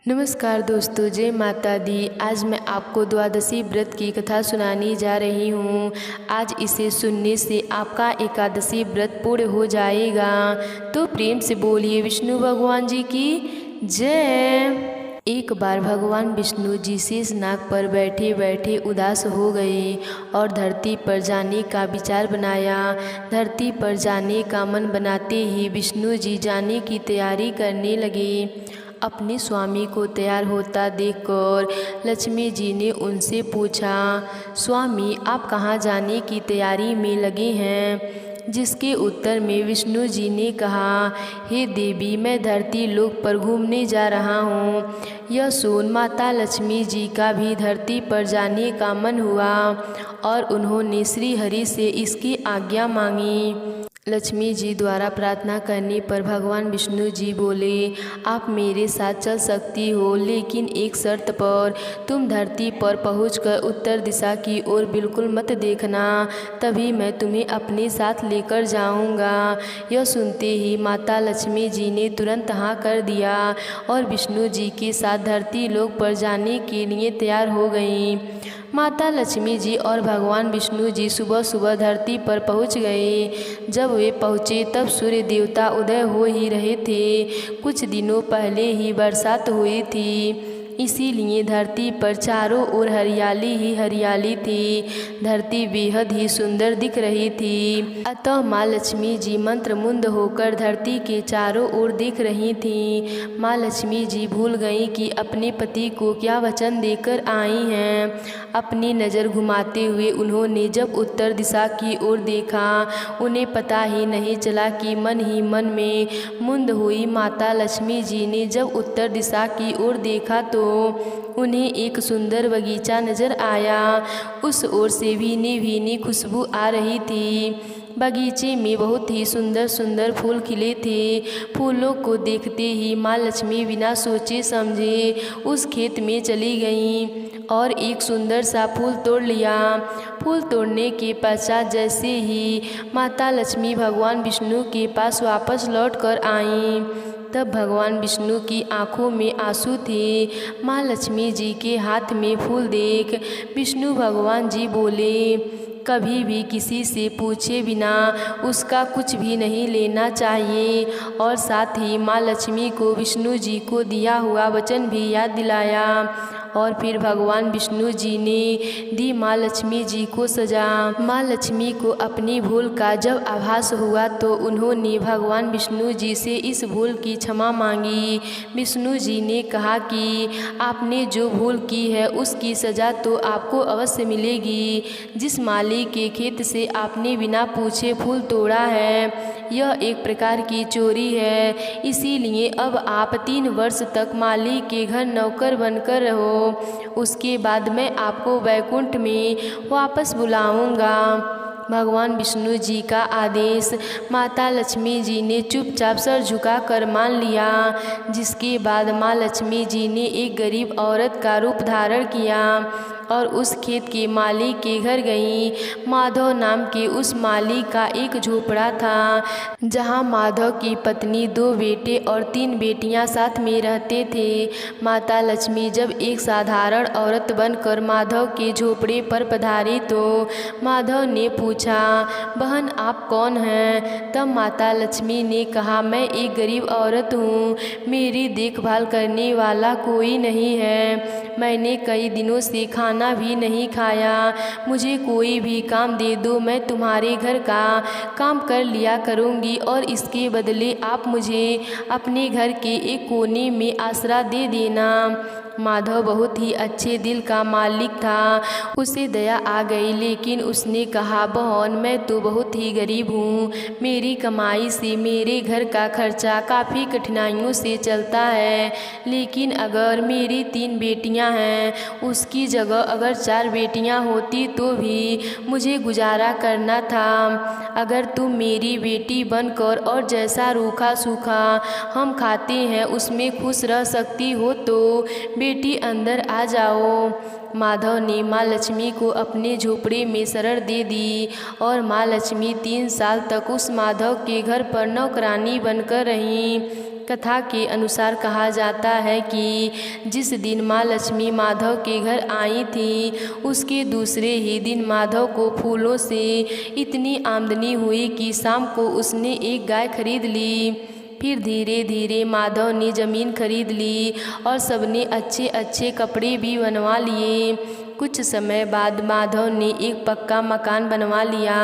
नमस्कार दोस्तों, जय माता दी। आज मैं आपको द्वादशी व्रत की कथा सुनाने जा रही हूँ। आज इसे सुनने से आपका एकादशी व्रत पूर्ण हो जाएगा। तो प्रेम से बोलिए विष्णु भगवान जी की जय। एक बार भगवान विष्णु जी शेष नाग पर बैठे बैठे उदास हो गए और धरती पर जाने का विचार बनाया। धरती पर जाने का मन बनाते ही विष्णु जी जाने की तैयारी करने लगे। अपने स्वामी को तैयार होता देखकर लक्ष्मी जी ने उनसे पूछा, स्वामी आप कहाँ जाने की तैयारी में लगे हैं? जिसके उत्तर में विष्णु जी ने कहा, हे देवी, मैं धरती लोक पर घूमने जा रहा हूँ। यह सुन माता लक्ष्मी जी का भी धरती पर जाने का मन हुआ और उन्होंने श्री हरि से इसकी आज्ञा मांगी। लक्ष्मी जी द्वारा प्रार्थना करने पर भगवान विष्णु जी बोले, आप मेरे साथ चल सकती हो, लेकिन एक शर्त पर। तुम धरती पर पहुंचकर उत्तर दिशा की ओर बिल्कुल मत देखना, तभी मैं तुम्हें अपने साथ लेकर जाऊंगा। यह सुनते ही माता लक्ष्मी जी ने तुरंत हाँ कर दिया और विष्णु जी के साथ धरती लोक पर जाने के लिए तैयार हो गईं। माता लक्ष्मी जी और भगवान विष्णु जी सुबह सुबह धरती पर पहुंच गए। जब वे पहुँचे तब सूर्य देवता उदय हो ही रहे थे। कुछ दिनों पहले ही बरसात हुई थी, इसीलिए धरती पर चारों ओर हरियाली ही हरियाली थी। धरती बेहद ही सुंदर दिख रही थी। अतः माँ लक्ष्मी जी मंत्रमुग्ध होकर धरती के चारों ओर देख रही थीं। माँ लक्ष्मी जी भूल गईं कि अपने पति को क्या वचन देकर आई हैं। अपनी नज़र घुमाते हुए उन्होंने जब उत्तर दिशा की ओर देखा, उन्हें पता ही नहीं चला कि मन ही मन में मुग्ध हुई माता लक्ष्मी जी ने जब उत्तर दिशा की ओर देखा तो उन्हें एक सुंदर बगीचा नजर आया। उस ओर से भीनी भीनी खुशबू आ रही थी। बगीचे में बहुत ही सुंदर सुंदर फूल खिले थे। फूलों को देखते ही माँ लक्ष्मी बिना सोचे समझे उस खेत में चली गईं और एक सुंदर सा फूल तोड़ लिया। फूल तोड़ने के पश्चात जैसे ही माता लक्ष्मी भगवान विष्णु के पास वापस लौट कर आईं, तब भगवान विष्णु की आंखों में आंसू थे। माँ लक्ष्मी जी के हाथ में फूल देख विष्णु भगवान जी बोले, कभी भी किसी से पूछे बिना उसका कुछ भी नहीं लेना चाहिए। और साथ ही माँ लक्ष्मी को विष्णु जी को दिया हुआ वचन भी याद दिलाया। और फिर भगवान विष्णु जी ने दी माँ लक्ष्मी जी को सजा। माँ लक्ष्मी को अपनी भूल का जब आभास हुआ तो उन्होंने भगवान विष्णु जी से इस भूल की क्षमा मांगी। विष्णु जी ने कहा कि आपने जो भूल की है उसकी सज़ा तो आपको अवश्य मिलेगी। जिस माली के खेत से आपने बिना पूछे फूल तोड़ा है, यह एक प्रकार की चोरी है। इसीलिए अब आप 3 वर्ष तक माली के घर नौकर बनकर रहो। उसके बाद मैं आपको वैकुंठ में वापस बुलाऊंगा। भगवान विष्णु जी का आदेश माता लक्ष्मी जी ने चुपचाप सर झुकाकर मान लिया। जिसके बाद माँ लक्ष्मी जी ने एक गरीब औरत का रूप धारण किया और उस खेत के माली के घर गईं। माधव नाम के उस माली का एक झोपड़ा था, जहाँ माधव की पत्नी, 2 बेटे और 3 बेटियाँ साथ में रहते थे। माता लक्ष्मी जब एक साधारण औरत बनकर माधव के झोपड़े पर पधारी तो माधव ने पूछा, बहन आप कौन हैं? तब माता लक्ष्मी ने कहा, मैं एक गरीब औरत हूँ, मेरी देखभाल करने वाला कोई नहीं है। मैंने कई दिनों से खाना भी नहीं खाया। मुझे कोई भी काम दे दो, मैं तुम्हारे घर का काम कर लिया करूँगी और इसके बदले आप मुझे अपने घर के एक कोने में आसरा दे देना। माधव बहुत ही अच्छे दिल का मालिक था। उसे दया आ गई, लेकिन उसने कहा, बहन मैं तो बहुत ही गरीब हूँ। मेरी कमाई से मेरे घर का खर्चा काफ़ी कठिनाइयों से चलता है। लेकिन अगर मेरी 3 बेटियाँ हैं, उसकी जगह अगर 4 बेटियाँ होती तो भी मुझे गुजारा करना था। अगर तुम मेरी बेटी बनकर और जैसा रूखा सूखा हम खाते हैं उसमें खुश रह सकती हो तो बेटी अंदर आ जाओ। माधव ने माँ लक्ष्मी को अपने झोपड़े में शरण दे दी और माँ लक्ष्मी 3 साल तक उस माधव के घर पर नौकरानी बनकर रहीं। कथा के अनुसार कहा जाता है कि जिस दिन माँ लक्ष्मी माधव के घर आई थी, उसके दूसरे ही दिन माधव को फूलों से इतनी आमदनी हुई कि शाम को उसने एक गाय खरीद ली। फिर धीरे धीरे माधव ने ज़मीन खरीद ली और सबने अच्छे अच्छे कपड़े भी बनवा लिए। कुछ समय बाद माधव ने एक पक्का मकान बनवा लिया।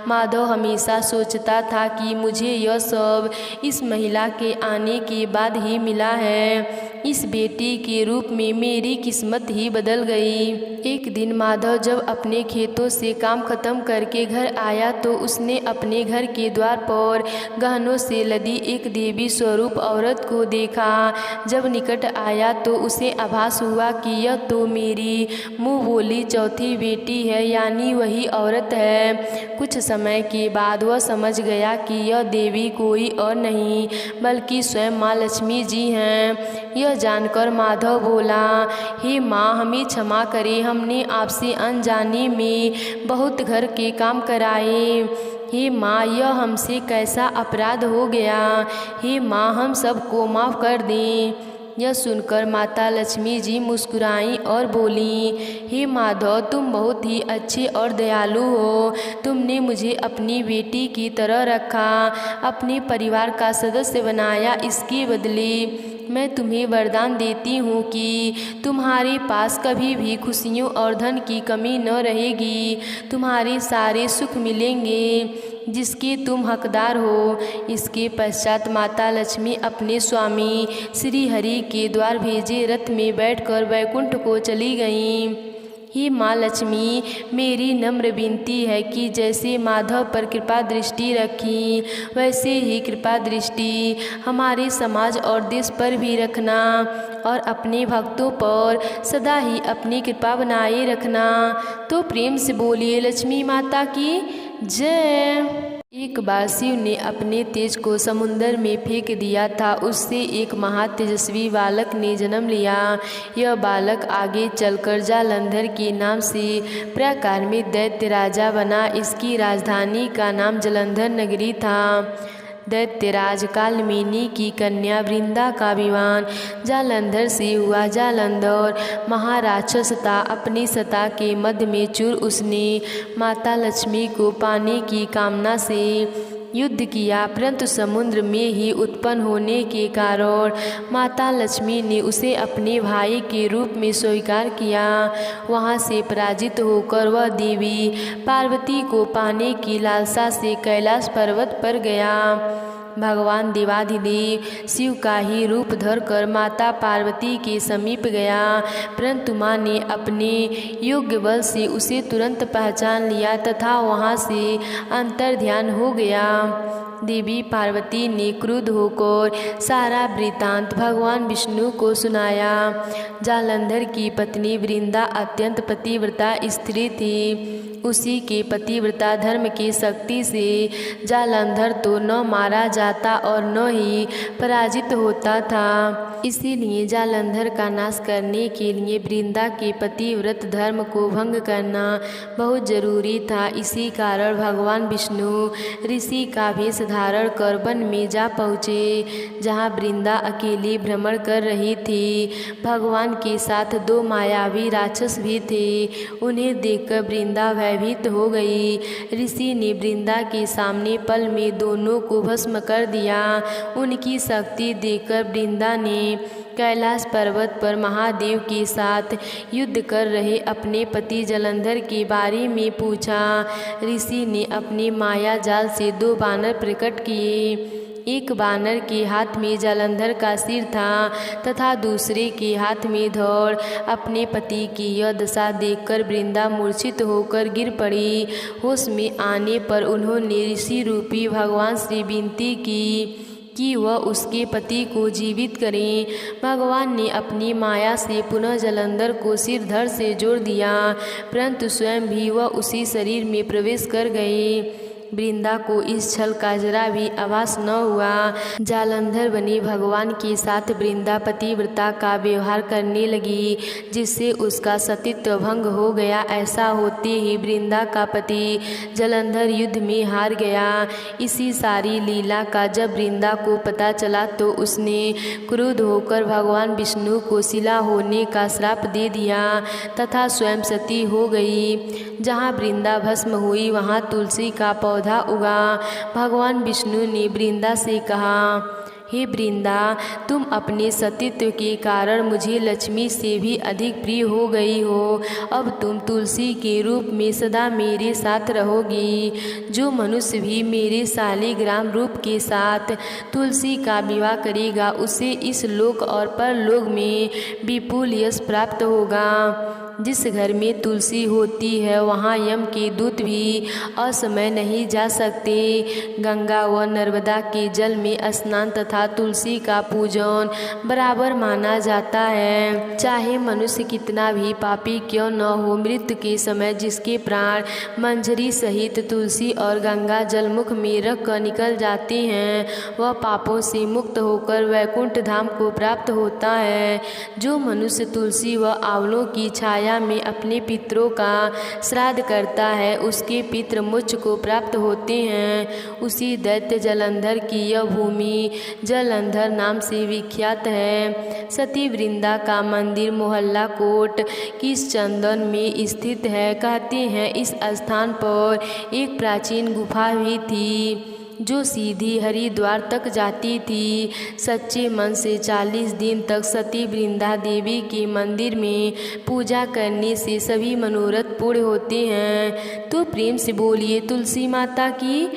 माधव हमेशा सोचता था कि मुझे यह सब इस महिला के आने के बाद ही मिला है। इस बेटी के रूप में मेरी किस्मत ही बदल गई। एक दिन माधव जब अपने खेतों से काम खत्म करके घर आया तो उसने अपने घर के द्वार पर गहनों से लदी एक देवी स्वरूप औरत को देखा। जब निकट आया तो उसे आभास हुआ कि यह तो मेरी मुँह बोली चौथी बेटी है, यानी वही औरत है। कुछ समय के बाद वह समझ गया कि यह देवी कोई और नहीं बल्कि स्वयं माँ लक्ष्मी जी हैं। यह जानकर माधव बोला, हे माँ, हमें क्षमा करें, हमने आपसे अनजाने में बहुत घर के काम कराए। हे माँ, यह हमसे कैसा अपराध हो गया। हे माँ, हम सबको माफ़ कर दें। यह सुनकर माता लक्ष्मी जी मुस्कुराईं और बोलीं, हे माधव, तुम बहुत ही अच्छे और दयालु हो। तुमने मुझे अपनी बेटी की तरह रखा, अपने परिवार का सदस्य बनाया। इसके बदले मैं तुम्हें वरदान देती हूँ कि तुम्हारे पास कभी भी खुशियों और धन की कमी न रहेगी। तुम्हारे सारे सुख मिलेंगे जिसके तुम हकदार हो। इसके पश्चात माता लक्ष्मी अपने स्वामी श्री हरि के द्वार भेजे रथ में बैठकर वैकुंठ को चली गईं। हे माँ लक्ष्मी, मेरी नम्र विनती है कि जैसे माधव पर कृपा दृष्टि रखी, वैसे ही कृपा दृष्टि हमारे समाज और देश पर भी रखना और अपने भक्तों पर सदा ही अपनी कृपा बनाए रखना। तो प्रेम से बोलिए लक्ष्मी माता की जय। एक बार शिव ने अपने तेज को समुद्र में फेंक दिया था। उससे एक महातेजस्वी बालक ने जन्म लिया। यह बालक आगे चलकर जालंधर के नाम से प्राकाल में दैत्य राजा बना। इसकी राजधानी का नाम जालंधर नगरी था। दैत्यराज कालमेनी की कन्या वृंदा का विवाह जालंधर से हुआ। जालंधर महाराक्षस था। अपनी सत्ता के मध्य में चूर उसने माता लक्ष्मी को पाने की कामना से युद्ध किया, परंतु समुद्र में ही उत्पन्न होने के कारण माता लक्ष्मी ने उसे अपने भाई के रूप में स्वीकार किया। वहां से पराजित होकर वह देवी पार्वती को पाने की लालसा से कैलाश पर्वत पर गया। भगवान देवाधिदेव शिव का ही रूप धरकर माता पार्वती के समीप गया, परंतु माँ ने अपने योग्य बल से उसे तुरंत पहचान लिया तथा वहाँ से अंतर ध्यान हो गया। देवी पार्वती ने क्रुद्ध होकर सारा वृत्तांत भगवान विष्णु को सुनाया। जालंधर की पत्नी वृंदा अत्यंत पतिव्रता स्त्री थी। उसी के पतिव्रता धर्म की शक्ति से जालंधर तो न मारा जाता और न ही पराजित होता था। इसीलिए जालंधर का नाश करने के लिए वृंदा के पतिव्रत धर्म को भंग करना बहुत जरूरी था। इसी कारण भगवान विष्णु ऋषि का वेश धारण कर वन में जा पहुँचे, जहाँ वृंदा अकेली भ्रमण कर रही थी। भगवान के साथ दो मायावी राक्षस भी थे। उन्हें देखकर वृंदा भयभीत हो गई। ऋषि ने वृंदा के सामने पल में दोनों को भस्म कर दिया। उनकी शक्ति देखकर वृंदा ने कैलाश पर्वत पर महादेव के साथ युद्ध कर रहे अपने पति जालंधर के बारे में पूछा। ऋषि ने अपने माया जाल से दो बानर प्रकट किए। एक बानर के हाथ में जालंधर का सिर था तथा दूसरे के हाथ में धौड़। अपने पति की यह दशा देखकर वृंदा मूर्छित होकर गिर पड़ी। होश में आने पर उन्होंने ऋषि रूपी भगवान से विनती की कि वह उसके पति को जीवित करें। भगवान ने अपनी माया से पुनः जालंधर को सिर धड़ से जोड़ दिया, परंतु स्वयं भी वह उसी शरीर में प्रवेश कर गए। वृंदा को इस छल का जरा भी आभास न हुआ। जालंधर बने भगवान के साथ वृंदा पतिव्रता का व्यवहार करने लगी, जिससे उसका सतीत्व भंग हो गया। ऐसा होते ही वृंदा का पति जालंधर युद्ध में हार गया। इसी सारी लीला का जब वृंदा को पता चला तो उसने क्रुद्ध होकर भगवान विष्णु को शिला होने का श्राप दे दिया तथा स्वयं सती हो गई। जहाँ वृंदा भस्म हुई वहाँ तुलसी का पौधा उगा। भगवान विष्णु ने वृंदा से कहा, हे वृंदा, तुम अपने सतीत्व के कारण मुझे लक्ष्मी से भी अधिक प्रिय हो गई हो। अब तुम तुलसी के रूप में सदा मेरे साथ रहोगी। जो मनुष्य भी मेरे शालिग्राम रूप के साथ तुलसी का विवाह करेगा उसे इस लोक और परलोक में विपुल यश प्राप्त होगा। जिस घर में तुलसी होती है वहाँ यम के दूत भी असमय नहीं जा सकते। गंगा व नर्मदा के जल में स्नान तथा तुलसी का पूजन बराबर माना जाता है। चाहे मनुष्य कितना भी पापी क्यों न हो, मृत्यु के समय जिसके प्राण मंजरी सहित तुलसी और गंगा जल मुख में रख कर निकल जाते हैं वह पापों से मुक्त होकर वैकुंठ धाम को प्राप्त होता है। जो मनुष्य तुलसी व आंवलों की छाया में अपने पितरों का श्राद्ध करता है उसके पितृ मोक्ष को प्राप्त होते हैं। उसी दैत्य जालंधर की यह भूमि जालंधर नाम से विख्यात है। सती वृंदा का मंदिर मोहल्ला कोट किष्किंधा में स्थित है। कहते हैं इस स्थान पर एक प्राचीन गुफा भी थी जो सीधी हरिद्वार तक जाती थी। सच्चे मन से 40 दिन तक सती वृंदा देवी के मंदिर में पूजा करने से सभी मनोरथ पूर्ण होते हैं। तो प्रेम से बोलिए तुलसी माता की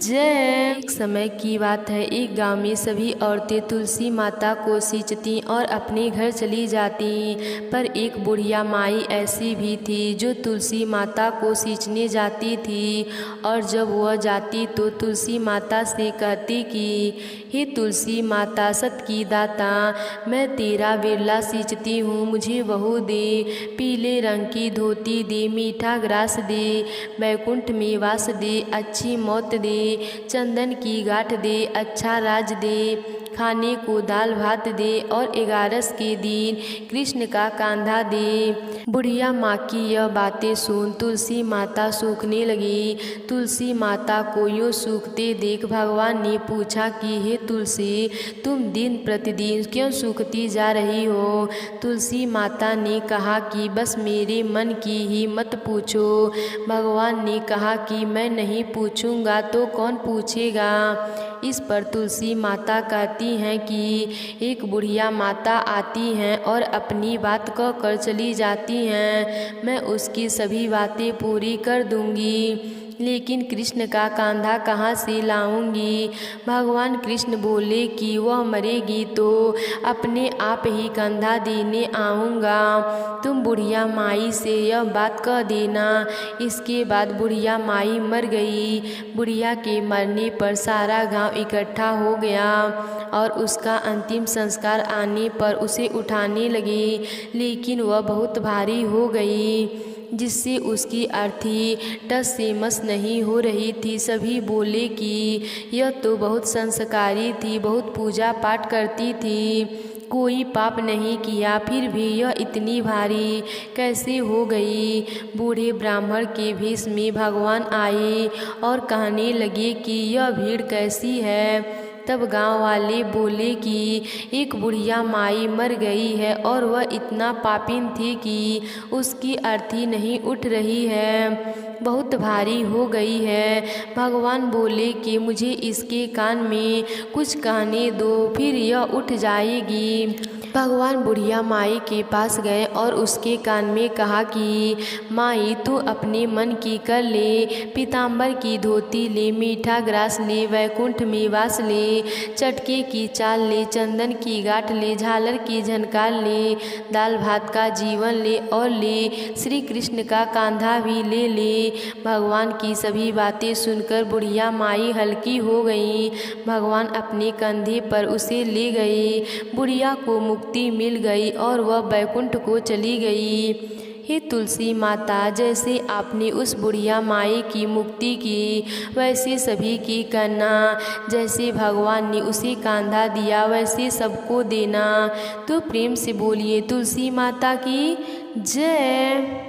जय। एक समय की बात है, एक गांव में सभी औरतें तुलसी माता को सींचती और अपने घर चली जाती। पर एक बुढ़िया माई ऐसी भी थी जो तुलसी माता को सींचने जाती थी और जब वह जाती तो तुलसी माता से कहती कि हे तुलसी माता सत की दाता, मैं तेरा विरला सींचती हूँ, मुझे बहू दे, पीले रंग की धोती दे, मीठा ग्रास दे, वैकुंठ में वास दे, अच्छी मौत दे, चंदन की गांठ दे, अच्छा राज दे, खाने को दाल भात दे और 11 के दिन कृष्ण का कांधा दे। बुढ़िया माँ की यह बातें सुन तुलसी माता सूखने लगी। तुलसी माता को यूँ सूखते देख भगवान ने पूछा कि हे तुलसी, तुम दिन प्रतिदिन क्यों सूखती जा रही हो? तुलसी माता ने कहा कि बस मेरे मन की ही मत पूछो। भगवान ने कहा कि मैं नहीं पूछूंगा तो कौन पूछेगा? इस पर तुलसी माता कहती हैं कि एक बुढ़िया माता आती हैं और अपनी बात कह कर चली जाती हैं, मैं उसकी सभी बातें पूरी कर दूंगी, लेकिन कृष्ण का कांधा कहाँ से लाऊंगी? भगवान कृष्ण बोले कि वह मरेगी तो अपने आप ही कंधा देने आऊँगा, तुम बुढ़िया माई से यह बात कह देना। इसके बाद बुढ़िया माई मर गई। बुढ़िया के मरने पर सारा गांव इकट्ठा हो गया और उसका अंतिम संस्कार आने पर उसे उठाने लगे, लेकिन वह बहुत भारी हो गई जिससे उसकी अर्थी टस से मस नहीं हो रही थी। सभी बोले कि यह तो बहुत संस्कारी थी, बहुत पूजा पाठ करती थी, कोई पाप नहीं किया, फिर भी यह इतनी भारी कैसे हो गई? बूढ़े ब्राह्मण के भेष में भगवान आए और कहने लगे कि यह भीड़ कैसी है? तब गांव वाले बोले कि एक बुढ़िया माई मर गई है और वह इतना पापिन थी कि उसकी अर्थी नहीं उठ रही है, बहुत भारी हो गई है। भगवान बोले कि मुझे इसके कान में कुछ कहने दो, फिर यह उठ जाएगी। भगवान बुढ़िया माई के पास गए और उसके कान में कहा कि माई तू अपने मन की कर ले, पीताम्बर की धोती ले, मीठा ग्रास ले, वैकुंठ में वास ले, चटके की चाल ले, चंदन की गांठ ले, झालर की झनकार ले, दाल भात का जीवन ले और ले श्री कृष्ण का कांधा भी ले। भगवान की सभी बातें सुनकर बुढ़िया माई हल्की हो गई। भगवान अपने कंधे पर उसे ले गए। बुढ़िया को मुक्ति मिल गई और वह वैकुंठ को चली गई। हे तुलसी माता, जैसे आपने उस बुढ़िया माई की मुक्ति की वैसे सभी की करना। जैसे भगवान ने उसे कांधा दिया वैसे सबको देना। तो प्रेम से बोलिए तुलसी माता की जय।